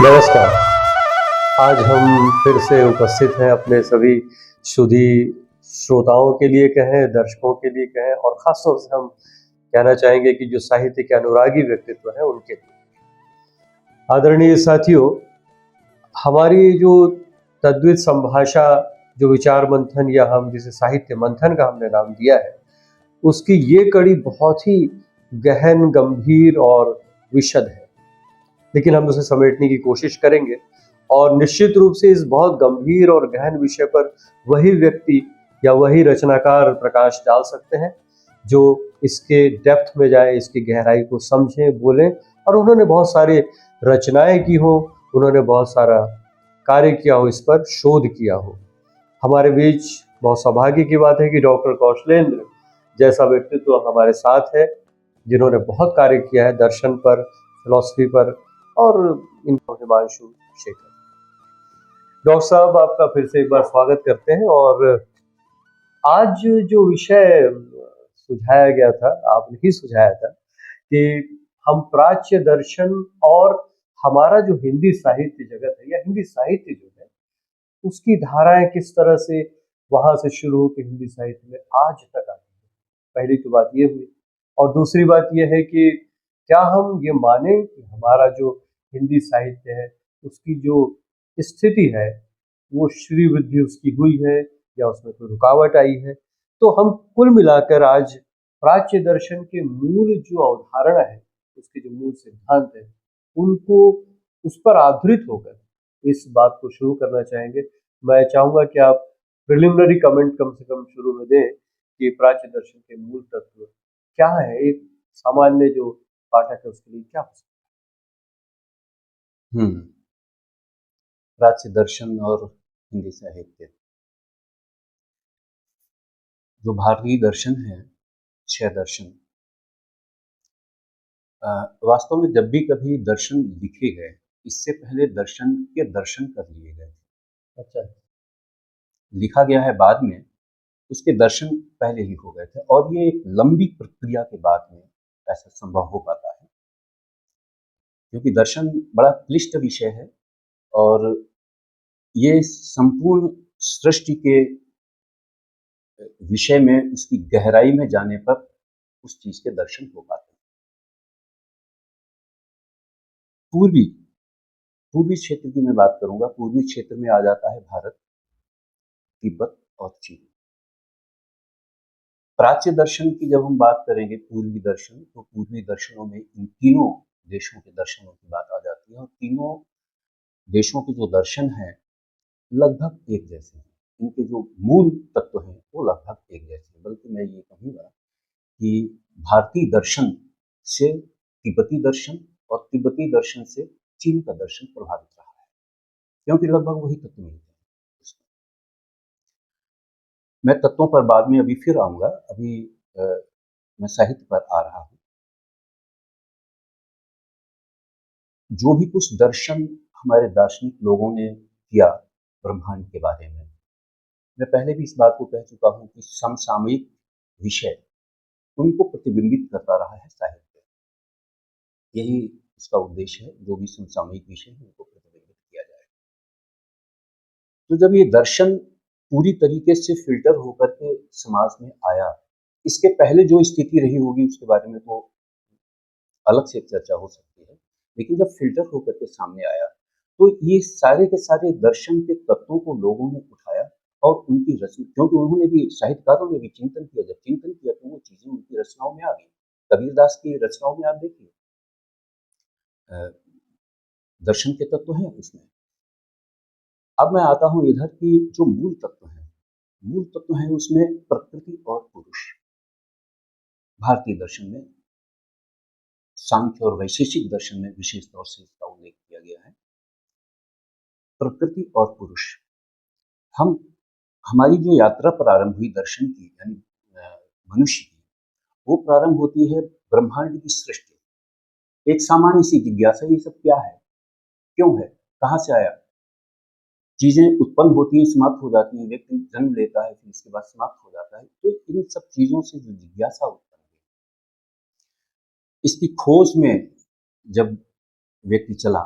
नमस्कार। आज हम फिर से उपस्थित हैं अपने सभी सुधी श्रोताओं के लिए कहें, दर्शकों के लिए कहें और ख़ास तौर से हम कहना चाहेंगे कि जो साहित्य के अनुरागी व्यक्तित्व हैं उनके लिए। आदरणीय साथियों, हमारी जो तद्वित संभाषा जो विचार मंथन या हम जिसे साहित्य मंथन का हमने नाम दिया है, उसकी ये कड़ी बहुत ही गहन, गंभीर और विशद है। लेकिन हम उसे समेटने की कोशिश करेंगे और निश्चित रूप से इस बहुत गंभीर और गहन विषय पर वही व्यक्ति या वही रचनाकार प्रकाश डाल सकते हैं जो इसके डेप्थ में जाए, इसकी गहराई को समझें, बोलें। और उन्होंने बहुत सारे रचनाएं की हो, उन्होंने बहुत सारा कार्य किया हो, इस पर शोध किया हो। हमारे बीच बहुत सौभाग्य की बात है कि डॉक्टर कौशलेंद्र जैसा व्यक्तित्व हमारे साथ है, जिन्होंने बहुत कार्य किया है दर्शन पर, फिलॉसफी पर और इनको हिमांशु शेखर। डॉक्टर साहब, आपका फिर से एक बार स्वागत करते हैं। और आज जो विषय सुझाया गया था, आपने ही सुझाया था कि हम प्राच्य दर्शन और हमारा जो हिंदी साहित्य जगत है या हिंदी साहित्य जो है उसकी धाराएं किस तरह से वहां से शुरू होकर हिंदी साहित्य में आज तक आती है। पहली तो बात ये हुई। और दूसरी बात ये है कि क्या हम ये माने कि हमारा जो हिंदी साहित्य है उसकी जो स्थिति है वो श्री वृद्धि उसकी हुई है या उसमें कोई रुकावट आई है। तो हम कुल मिलाकर आज प्राच्य दर्शन के मूल जो अवधारणा है, उसके जो मूल सिद्धांत है, उनको उस पर आधारित होकर इस बात को शुरू करना चाहेंगे। मैं चाहूंगा कि आप प्रिलिमिनरी कमेंट कम से कम शुरू में दें कि प्राच्य दर्शन के मूल तत्व क्या है, एक सामान्य जो पाठक है उसके लिए क्या हो सकता है। प्राच्य दर्शन और हिंदी साहित्य, जो भारतीय दर्शन है, 6 दर्शन, वास्तव में जब भी कभी दर्शन लिखे गए, इससे पहले दर्शन के दर्शन कर लिए गए। अच्छा, लिखा गया है बाद में, उसके दर्शन पहले ही हो गए थे और ये एक लंबी प्रक्रिया के बाद में ऐसा संभव हो पाता है, क्योंकि दर्शन बड़ा क्लिष्ट विषय है और ये संपूर्ण सृष्टि के विषय में उसकी गहराई में जाने पर उस चीज के दर्शन हो पाते हैं। पूर्वी क्षेत्र की मैं बात करूंगा। पूर्वी क्षेत्र में आ जाता है भारत, तिब्बत और चीन। प्राच्य दर्शन की जब हम बात करेंगे, पूर्वी दर्शन, तो पूर्वी दर्शनों में इन तीनों देशों के दर्शनों की बात आ जाती है और तीनों देशों के जो दर्शन हैं लगभग एक जैसे हैं। इनके जो मूल तत्व हैं वो लगभग एक जैसे हैं। बल्कि मैं ये कहूँगा कि भारतीय दर्शन से तिब्बती दर्शन और तिब्बती दर्शन से चीन का दर्शन प्रभावित रहा है, क्योंकि लगभग वही तत्व मिलते हैं। मैं तत्वों पर बाद में अभी फिर आऊंगा, अभी मैं साहित्य पर आ रहा हूं। जो भी कुछ दर्शन हमारे दार्शनिक लोगों ने किया ब्रह्मांड के बारे में, मैं पहले भी इस बात को कह चुका हूं कि समसामयिक विषय उनको प्रतिबिंबित करता रहा है साहित्य। यही इसका उद्देश्य है, जो भी समसामयिक विषय है उनको प्रतिबिंबित किया जाए। तो जब ये दर्शन पूरी तरीके से फिल्टर होकर के समाज में आया, इसके पहले जो स्थिति रही होगी उसके बारे में तो अलग से चर्चा हो सकती है, लेकिन जब फिल्टर होकर के सामने आया तो ये सारे के सारे दर्शन के तत्वों को लोगों ने उठाया और उनकी रचना, क्योंकि उन्होंने भी, साहित्यकारों ने भी चिंतन किया। जब चिंतन किया तो वो चीजें उनकी रचनाओं में आ गई। कबीरदास की रचनाओं में आप देखिए दर्शन के तत्व हैं उसमें। अब मैं आता हूं इधर की जो मूल तत्व है, मूल तत्व है उसमें प्रकृति और पुरुष। भारतीय दर्शन में, सांख्य और वैशेषिक दर्शन में विशेष तौर से इसका उल्लेख किया गया है। प्रकृति और पुरुष, हम हमारी जो यात्रा प्रारंभ हुई दर्शन की, यानी मनुष्य की, वो प्रारंभ होती है ब्रह्मांड की सृष्टि। एक सामान्य सी जिज्ञासा, ये सब क्या है, क्यों है, कहाँ से आया। चीजें उत्पन्न होती हैं, समाप्त हो जाती हैं, व्यक्ति जन्म लेता है, फिर इसके बाद समाप्त हो जाता है। तो इन सब चीजों से जो जिज्ञासा उत्पन्न हुई, इसकी खोज में जब व्यक्ति चला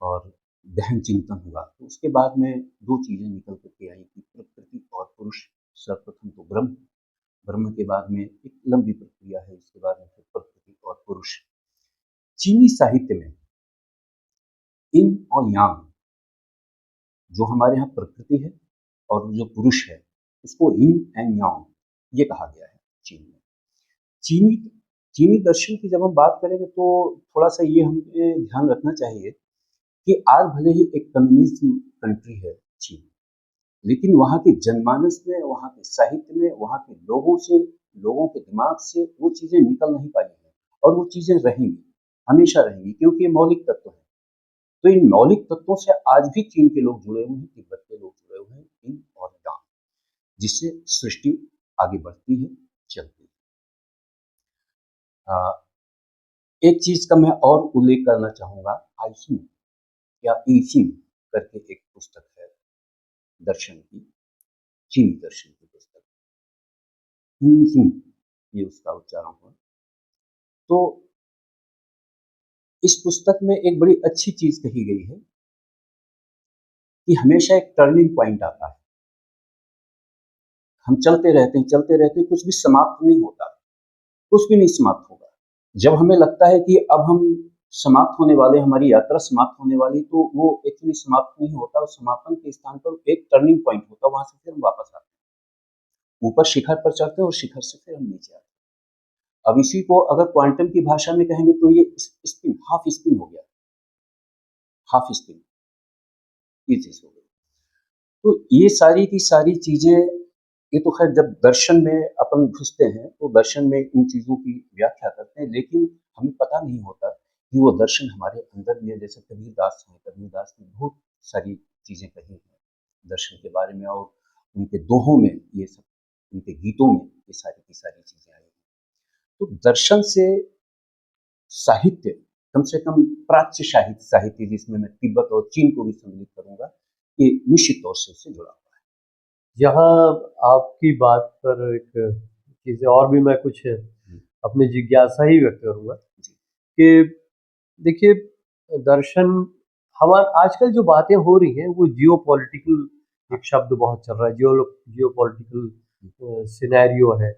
और गहन चिंतन हुआ। तो उसके बाद में दो चीज़ें निकल करके आई कि प्रकृति और पुरुष। सर्वप्रथम तो ब्रह्म, ब्रह्म के बाद में एक लंबी प्रक्रिया है, इसके बाद में फिर प्रकृति और पुरुष। चीनी साहित्य में yin और yang, जो हमारे यहाँ प्रकृति है और जो पुरुष है, उसको yin एंड yang ये कहा गया है चीन में। चीनी चीनी दर्शन की जब हम बात करेंगे तो थोड़ा सा ये हमें ध्यान रखना चाहिए कि आज भले ही एक कम्युनिज्म कंट्री है चीन, लेकिन वहाँ के जनमानस में, वहाँ के साहित्य में, वहाँ के लोगों से, लोगों के दिमाग से वो चीज़ें निकल नहीं पाई हैं और वो चीज़ें रहेंगी, हमेशा रहेंगी, क्योंकि ये मौलिक तत्व है। तो इन मौलिक तत्वों से आज भी चीन के लोग जुड़े हुए हैं, तिब्बत के लोग जुड़े हुए हैं, yin और yang, जिससे सृष्टि आगे बढ़ती है, चलती है। एक चीज का मैं और उल्लेख करना चाहूंगा, आइसिंग या ईसिंग करके एक पुस्तक है दर्शन की, चीनी दर्शन की पुस्तक, ईसिंग ये उसका उच्चारण हुआ। तो इस पुस्तक में एक बड़ी अच्छी चीज कही गई है कि हमेशा एक टर्निंग पॉइंट आता है। हम चलते रहते हैं, कुछ भी समाप्त नहीं होता, कुछ भी नहीं समाप्त होगा। जब हमें लगता है कि अब हम समाप्त होने वाले, हमारी यात्रा समाप्त होने वाली, तो वो एक्चुअली समाप्त नहीं होता। उस समापन के स्थान पर एक टर्निंग पॉइंट होता है, वहां से फिर हम वापस आते हैं, ऊपर शिखर पर चढ़ते हैं और शिखर से फिर हम नीचे आते हैं। अब इसी को अगर क्वांटम की भाषा में कहेंगे तो ये स्पिन, हाफ स्पिन हो गया, हाफ स्पिन ये चीज हो गई। तो ये सारी की सारी चीजें, ये तो खैर जब दर्शन में अपन घुसते हैं तो दर्शन में इन चीज़ों की व्याख्या करते हैं, लेकिन हमें पता नहीं होता कि वो दर्शन हमारे अंदर में, जैसे कबीरदास हैं, कबीरदास ने बहुत सारी चीज़ें कही हैं दर्शन के बारे में, और उनके दोहों में ये सब, उनके गीतों में ये सारी की सारी चीज़ें आई हैं। तो दर्शन से साहित्य, कम से कम प्राच्य साहित्य जिसमें मैं तिब्बत और चीन को भी सम्मिलित करूंगा, ये निश्चित तौर से उससे जुड़ा हुआ है। यहाँ आपकी बात पर एक चीज़ और भी मैं कुछ अपनी जिज्ञासा ही व्यक्त करूँगा कि देखिए, दर्शन हमारा आजकल जो बातें हो रही हैं वो जियोपॉलिटिकल, एक शब्द बहुत चल रहा है, जियोपॉलिटिकल सिनेरियो है।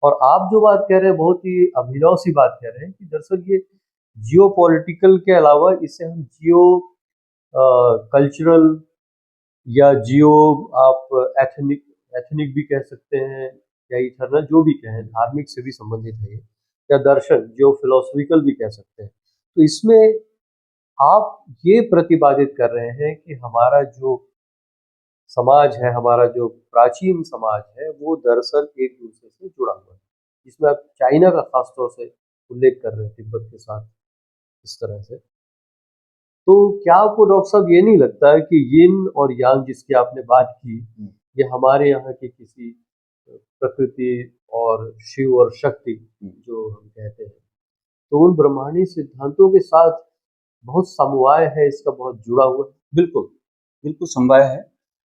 और आप जो बात कह रहे हैं बहुत ही अभिनव सी बात कह रहे हैं कि दरअसल ये जियोपॉलिटिकल के अलावा इसे हम जियो कल्चरल या जियो, आप एथनिक भी कह सकते हैं, या इथरनल, जो भी कहें, धार्मिक से भी संबंधित है ये, या दर्शन जियो फिलोसफिकल भी कह सकते हैं। तो इसमें आप ये प्रतिपादित कर रहे हैं कि हमारा जो समाज है, हमारा जो प्राचीन समाज है, वो दरअसल एक दूसरे से जुड़ा हुआ है, जिसमें आप चाइना का खास तौर से उल्लेख कर रहे हैं, तिब्बत के साथ इस तरह से। तो क्या आपको डॉक्टर साहब ये नहीं लगता है कि यिन और यांग जिसकी आपने बात की, ये हमारे यहाँ की किसी प्रकृति और शिव और शक्ति जो हम कहते हैं, तो उन ब्रह्मांडी सिद्धांतों के साथ बहुत समवाय है, इसका बहुत जुड़ा हुआ है? बिल्कुल, बिल्कुल समवाय है।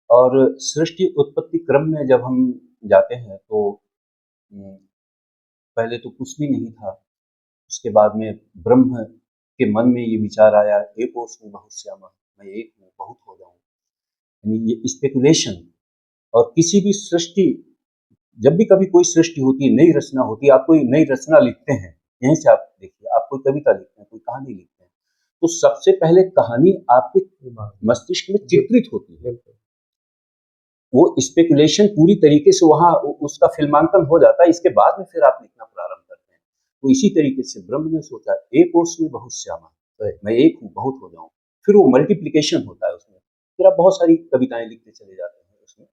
और सृष्टि उत्पत्ति क्रम में जब हम जाते हैं तो पहले तो कुछ भी नहीं था। उसके बाद में ब्रह्म के मन में ये विचार आया, एकोऽस्मि बहुश्यामः, मैं एक हूँ, बहुत हो जाऊँ। यानी ये स्पेकुलेशन। और किसी भी सृष्टि, जब भी कभी कोई सृष्टि होती है, नई रचना होती है, आप कोई नई रचना लिखते हैं, यहीं से आप देखिए, आप कोई कविता लिखते हैं, कोई कहानी लिखते हैं, तो सबसे पहले कहानी आपके मस्तिष्क में चित्रित होती है। वो स्पेकुलेशन पूरी तरीके से वहाँ उसका फिल्मांकन हो जाता है, इसके बाद में फिर आप लिखना प्रारंभ करते हैं। तो इसी तरीके से ब्रह्म ने सोचा, एकोऽस्मि बहुश्यामः, मैं एक हूँ, बहुत हो जाऊं। फिर वो मल्टीप्लिकेशन होता है उसमें, फिर आप बहुत सारी कविताएं लिखते चले जाते हैं उसमें।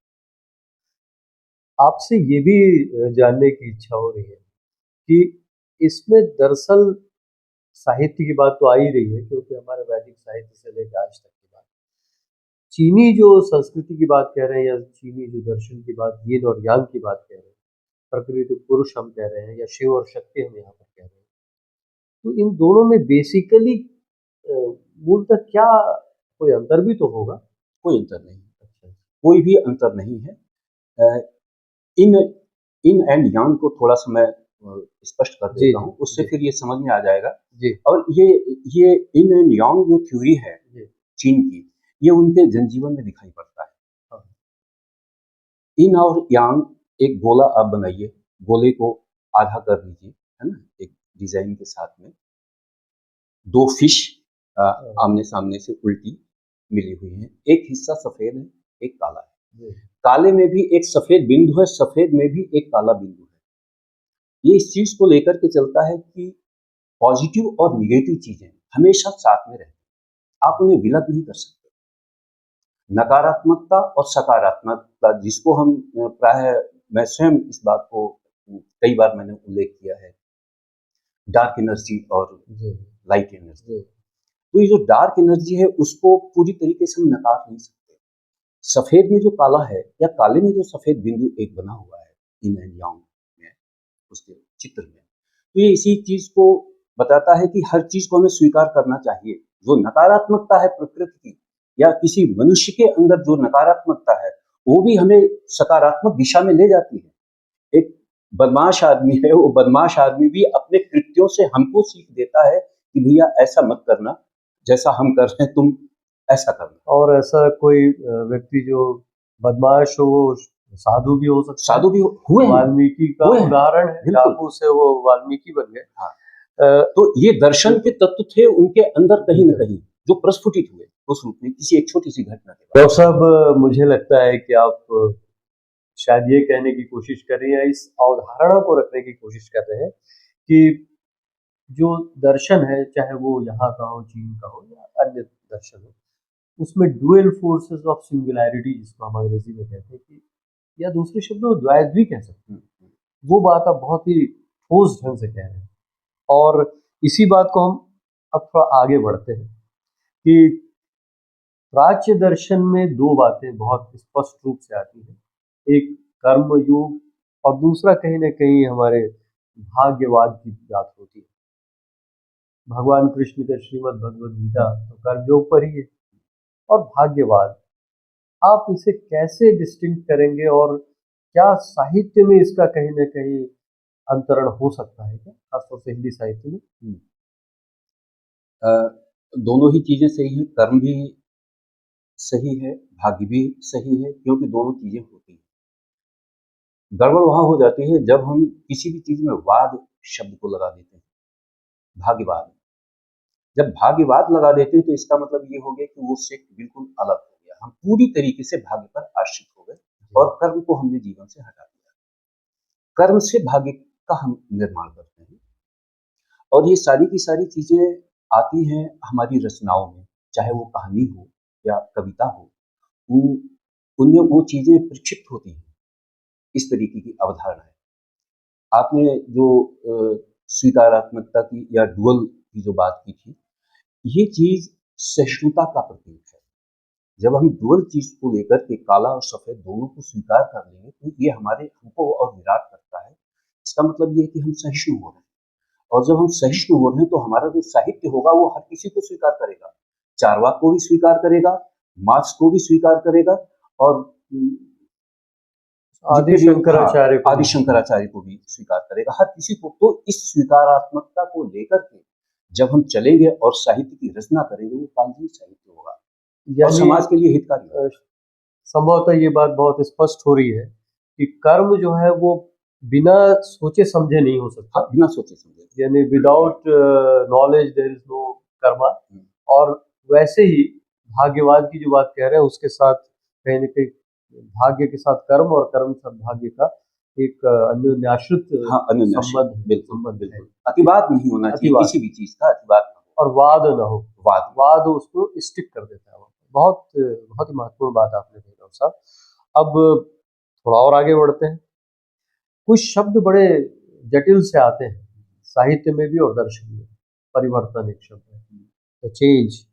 आपसे ये भी जानने की इच्छा हो रही है कि इसमें दरअसल साहित्य की बात तो आ ही रही है, क्योंकि हमारे वैदिक साहित्य से लेकर आज तक की बात, चीनी जो संस्कृति की बात कह रहे हैं, या चीनी जो दर्शन की बात, यिन और यांग की बात कह रहे हैं, प्रकृति पुरुष हम कह रहे हैं, या शिव और शक्ति हम यहाँ पर कह रहे हैं, तो इन दोनों में बेसिकली मूलतः क्या कोई अंतर भी तो होगा? कोई अंतर नहीं, कोई भी अंतर नहीं है। इन एंड यांग को थोड़ा सा मैं स्पष्ट कर देता हूँ, उससे फिर ये समझ में आ जाएगा। और ये इन एंड यांग जो थ्योरी है, चीन की, ये उनके जनजीवन में दिखाई पड़ता है। इन और यांग, एक गोला आप बनाइए, गोले को आधा कर लीजिए, है ना, एक डिजाइन के साथ में दो फिश आमने सामने से उल्टी मिली हुई हैं, एक हिस्सा सफेद है, एक काला है। काले में भी एक सफेद बिंदु है, सफेद में भी एक काला बिंदु है। ये इस चीज को लेकर के चलता है कि पॉजिटिव और निगेटिव चीजें हमेशा साथ में रहती हैं, आप उन्हें विलग नहीं कर सकते। नकारात्मकता और सकारात्मकता, जिसको हम प्राय, मैं स्वयं इस बात को कई बार मैंने उल्लेख किया है, डार्क एनर्जी और लाइट एनर्जी। तो ये जो डार्क एनर्जी है उसको पूरी तरीके से हम नकार नहीं सकते। सफेद में जो काला है या काले में जो सफेद बिंदु एक बना हुआ है इन एंड यांग में, उसके चित्र में, तो ये इसी चीज को बताता है कि हर चीज को हमें स्वीकार करना चाहिए। जो नकारात्मकता है प्रकृति की या किसी मनुष्य के अंदर जो नकारात्मकता है, वो भी हमें सकारात्मक दिशा में ले जाती है। एक बदमाश आदमी है, वो बदमाश आदमी भी अपने कृत्यों से हमको सीख देता है कि भैया ऐसा मत करना, जैसा हम कर रहे हैं तुम ऐसा करना। और ऐसा कोई व्यक्ति जो बदमाश हो वो साधु भी हो सकता है। साधु भी हुए हैं, वाल्मीकि का हुए हैं, उदाहरण है, बिल्कुल। डाकू से वो वाल्मीकि बन गए। हाँ। तो ये दर्शन के तत्व थे उनके अंदर कहीं न कहीं, जो प्रस्फुटित हुए उस रूप में किसी एक छोटी सी घटना के बाद। डॉक्टर साहब, मुझे लगता है कि आप शायद ये कहने की कोशिश कर रही हैं, इस अवधारणा को रखने की कोशिश कर रहे हैं कि जो दर्शन है, चाहे वो यहाँ का हो, चीन का हो या अन्य दर्शन हो, उसमें डुअल फोर्सेस ऑफ सिंगुलैरिटी, जिसको हम अंग्रेजी में कहते हैं, कि या दूसरे शब्दों में द्वैत भी कह सकते हैं, वो बात आप बहुत ही ठोस ढंग से कह रहे हैं। और इसी बात को हम अब थोड़ा आगे बढ़ते हैं कि प्राच्य दर्शन में दो बातें बहुत स्पष्ट रूप से आती हैं, एक कर्म योग और दूसरा कहीं ना कहीं हमारे भाग्यवाद की बात होती है। भगवान कृष्ण के श्रीमद् भगवद गीता तो कर्म योग पर ही है, और भाग्यवाद, आप इसे कैसे डिस्टिंक्ट करेंगे और क्या साहित्य में इसका कहीं ना कहीं अंतरण हो सकता है क्या, खासतौर से हिंदी साहित्य में? दोनों ही चीजें सही हैं, कर्म भी सही है, भाग्य भी सही है, क्योंकि दोनों चीजें होती हैं। गड़बड़ वहां हो जाती है जब हम किसी भी चीज में वाद शब्द को लगा देते हैं, भाग्यवाद। जब भाग्यवाद लगा देते हैं तो इसका मतलब ये हो गया कि वो से बिल्कुल अलग हो गया, हम पूरी तरीके से भाग्य पर आश्रित हो गए और कर्म को हमने जीवन से हटा दिया। कर्म से भाग्य का हम निर्माण करते हैं, और ये सारी की सारी चीजें आती हैं हमारी रचनाओं में, चाहे वो कहानी हो या कविता हो, उनमें वो चीजें प्रक्षिप्त होती हैं। इस तरीके की अवधारणा है। आपने जो स्वीकारात्मकता की या डुअल की जो बात की थी, ये चीज सहिष्णुता का प्रतीक है। जब हम डुअल चीज को लेकर के काला और सफेद दोनों को स्वीकार कर लेंगे तो ये हमको और विराट करता है। इसका मतलब ये है कि हम सहिष्णु हो रहे हैं, और जब हम सहिष्णु हो रहे हैं तो हमारा जो साहित्य होगा वो हर किसी को स्वीकार करेगा, चार्वाक को भी स्वीकार करेगा, मार्क्स को भी स्वीकार करेगा, और आदि शंकराचार्य को भी स्वीकार करेगा, हर किसी को। तो इस स्वीकारात्मकता को लेकर के जब हम चलेंगे और साहित्य की रचना करेंगे, वो काल्पनिक साहित्य होगा और समाज के लिए हितकारी होगा। संभवतः ये बात बहुत स्पष्ट हो रही है कि कर्म जो है वो बिना सोचे समझे नहीं हो सकता। हाँ, बिना सोचे समझे, यानी without knowledge there is no karma. और वैसे ही भाग्यवाद की जो बात कह रहे हैं उसके साथ कहीं न कहीं भाग्य के साथ कर्म और कर्म के साथ भाग्य का एक अन्योन्याश्रित संबंध है। अतिवाद नहीं होना चाहिए, किसी भी चीज का अतिवाद न हो और वाद न हो। वाद उसको स्टिक कर देता है। बहुत बहुत ही महत्वपूर्ण बात आपने कही डॉक्टर साहब। अब थोड़ा और आगे बढ़ते हैं। कुछ शब्द बड़े जटिल से आते हैं साहित्य में भी और दर्शन में। परिवर्तन एक शब्द है, चेंज,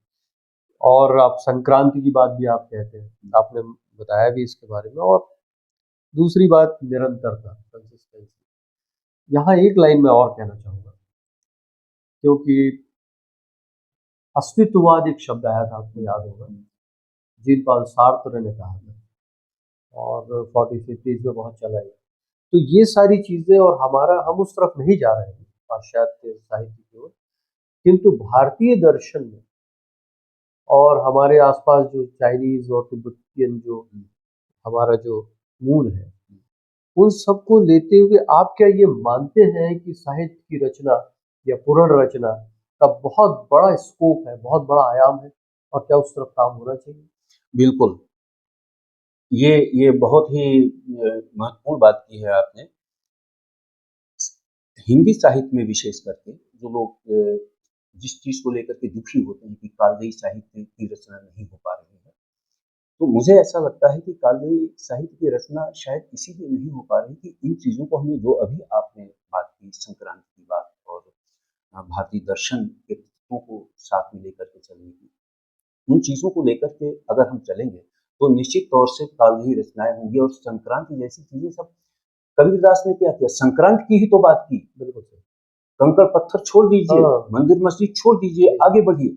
और आप संक्रांति की बात भी आप कहते हैं, आपने बताया भी इसके बारे में। और दूसरी बात निरंतरता, कंसिस्टेंसी। यहाँ एक लाइन में और कहना चाहूँगा, क्योंकि अस्तित्ववाद एक शब्द आया था, आपको याद होगा, जीन पॉल सार्त्र ने कहा था, और 40-50s में बहुत चला है। तो ये सारी चीज़ें, और हम उस तरफ नहीं जा रहे हैं पाश्चात्य साहित्य की ओर, किंतु भारतीय दर्शन में और हमारे आसपास जो चाइनीज और तिब्बतियन जो हमारा जो मूल है, उन सबको लेते हुए आप क्या ये मानते हैं कि साहित्य की रचना या पुनर्रचना का बहुत बड़ा स्कोप है, बहुत बड़ा आयाम है, और क्या उस तरफ काम होना चाहिए? बिल्कुल, ये बहुत ही महत्वपूर्ण बात की है आपने। हिंदी साहित्य में विशेष करके जो लोग जिस चीज़ को लेकर के दुखी होते हैं कि कालजयी साहित्य की रचना नहीं हो पा रही है, तो मुझे ऐसा लगता है कि कालजयी साहित्य की रचना शायद इसीलिए नहीं हो पा रही कि इन चीज़ों को हमें जो अभी आपने बात की, संक्रांति की बात और भारतीय दर्शन के तत्वों को साथ में लेकर के चलने की, उन चीज़ों को लेकर के अगर हम चलेंगे तो निश्चित तौर से कालजयी रचनाएं होंगी। और संक्रांति जैसी चीज़ें सब, कबीरदास ने क्या किया, संक्रांत की ही तो बात की। बिल्कुल सही। कंकड़ पत्थर छोड़ दीजिए, हाँ। मंदिर मस्जिद छोड़ दीजिए, आगे बढ़िए।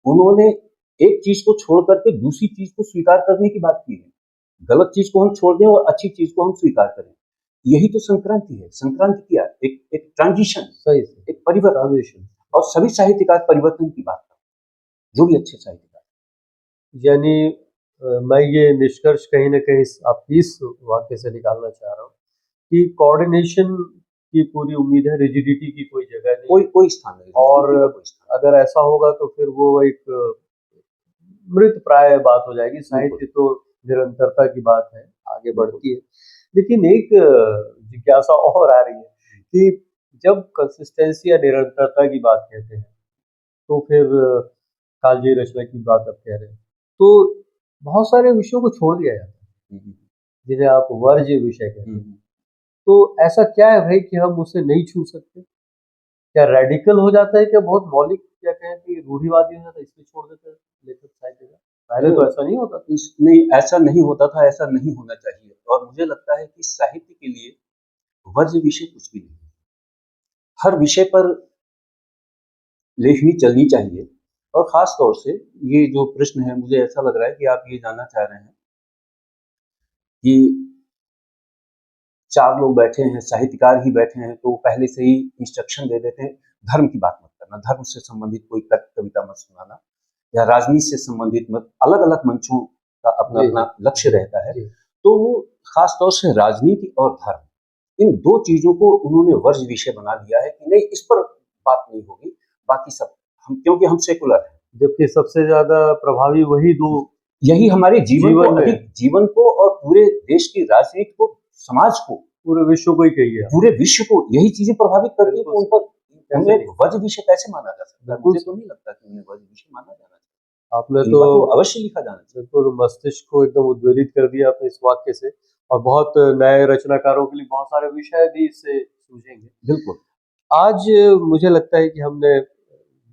उन्होंने एक चीज को छोड़ करके दूसरी चीज को स्वीकार करने की बात की है। गलत चीज को हम छोड़ दें और अच्छी चीज को हम स्वीकार करें। यही तो संक्रांति है। संक्रांति क्या, एक ट्रांजिशन, सही एक परिवर्तन। ट्रांजिशन। और सभी साहित्यकार परिवर्तन की बात करते हैं, जो भी अच्छे साहित्यकार। यानी मैं ये निष्कर्ष कहीं न कहीं आपकी इस वाक्य से निकालना चाह रहा हूँ कि कोऑर्डिनेशन की पूरी उम्मीद है, रिजिडिटी की कोई जगह नहीं। कोई स्थान नहीं। और अगर ऐसा होगा तो फिर वो एक मृत प्राय बात हो जाएगी। साहित्य तो निरंतरता की बात है, आगे बढ़ती है। लेकिन एक जिज्ञासा और आ रही है कि जब कंसिस्टेंसी या निरंतरता की बात कहते हैं, तो फिर कालजयी रचना की बात आप कह रहे हैं, तो बहुत सारे विषयों को छोड़ दिया जाता है, जिन्हें आप वर्ज्य विषय कहते हैं। तो ऐसा क्या है भाई कि हम उसे नहीं छू सकते? क्या रेडिकल हो जाता है, क्या बहुत मौलिक, क्या कहें कि रूढ़िवादी हो जाता है, इसलिए छोड़ देते हैं लेखक साहित्य का? पहले तो ऐसा नहीं होता था। नहीं, ऐसा नहीं होता था, ऐसा नहीं होना चाहिए। और मुझे लगता है कि साहित्य के लिए वर्ज्य विषय कुछ भी नहीं। हर विषय पर लेखनी चलनी चाहिए। और खास तौर से ये जो प्रश्न है, मुझे ऐसा लग रहा है कि आप ये जानना चाह रहे हैं कि 4 लोग बैठे हैं, साहित्यकार ही बैठे हैं, तो पहले से ही इंस्ट्रक्शन दे देते हैं, धर्म की बात मत करना, धर्म से संबंधित कोई कविता मत सुनाना, या राजनीति से संबंधित मत। अलग-अलग मंचों का अपना-अपना लक्ष्य रहता है। तो वो खास तौर से राजनीति और धर्म, इन 2 चीज़ों को उन्होंने वर्ज्य विषय बना दिया है कि नहीं, इस पर बात नहीं होगी, बाकी सब हम, क्योंकि हम सेकुलर हैं। जबकि सबसे ज़्यादा प्रभावी वही 2, यही हमारे जीवन को और पूरे देश की राजनीति को, समाज को, पूरे विश्व को ही कहिए, पूरे विश्व को यही चीजें प्रभावित करती है। उन पर उन्हें वर्ज्य विषय कैसे माना जा सकता है? मुझे तो नहीं लगता कि उन्हें वर्ज्य विषय माना जाना चाहिए। आपने इनका तो अवश्य लिखा जाना चाहिए। बिल्कुल मस्तिष्क को एकदम उद्वेलित कर दिया आपने इस वाक्य से, और बहुत नए रचनाकारों के लिए बहुत सारे विषय भी इससे सूझेंगे। बिल्कुल। आज मुझे लगता है कि हमने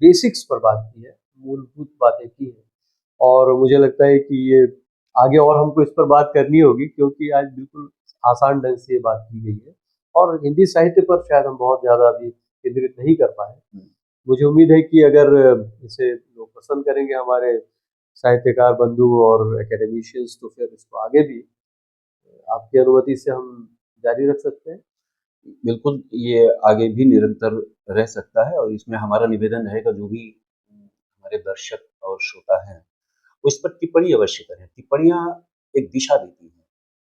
बेसिक्स पर बात की है, मूलभूत बातें की हैं, और मुझे लगता है कि ये आगे और हमको इस पर बात करनी होगी, क्योंकि आज बिल्कुल आसान ढंग से ये बात की गई है, और हिंदी साहित्य पर शायद हम बहुत ज़्यादा अभी केंद्रित नहीं कर पाए। मुझे उम्मीद है कि अगर इसे लोग पसंद करेंगे, हमारे साहित्यकार बंधु और एकेडमिशियंस, तो फिर इसको आगे भी आपकी अनुमति से हम जारी रख सकते हैं। बिल्कुल, ये आगे भी निरंतर रह सकता है, और इसमें हमारा निवेदन रहेगा, जो भी हमारे दर्शक और श्रोता हैं, वो इस पर टिप्पणी अवश्य करें। टिप्पणियाँ एक दिशा देती हैं,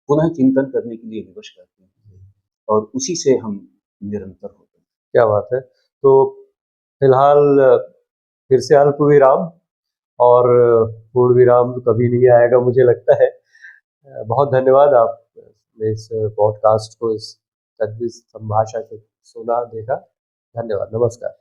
पुनः चिंतन करने के लिए विवश करती हैं, और उसी से हम निरंतर होते हैं। क्या बात है! तो फिलहाल फिर से अल्प विराम, और पूर्ण विराम कभी नहीं आएगा मुझे लगता है। बहुत धन्यवाद, आपने इस पॉडकास्ट को, इस तद्विस संभाषा को सुना, देखा। धन्यवाद, नमस्कार।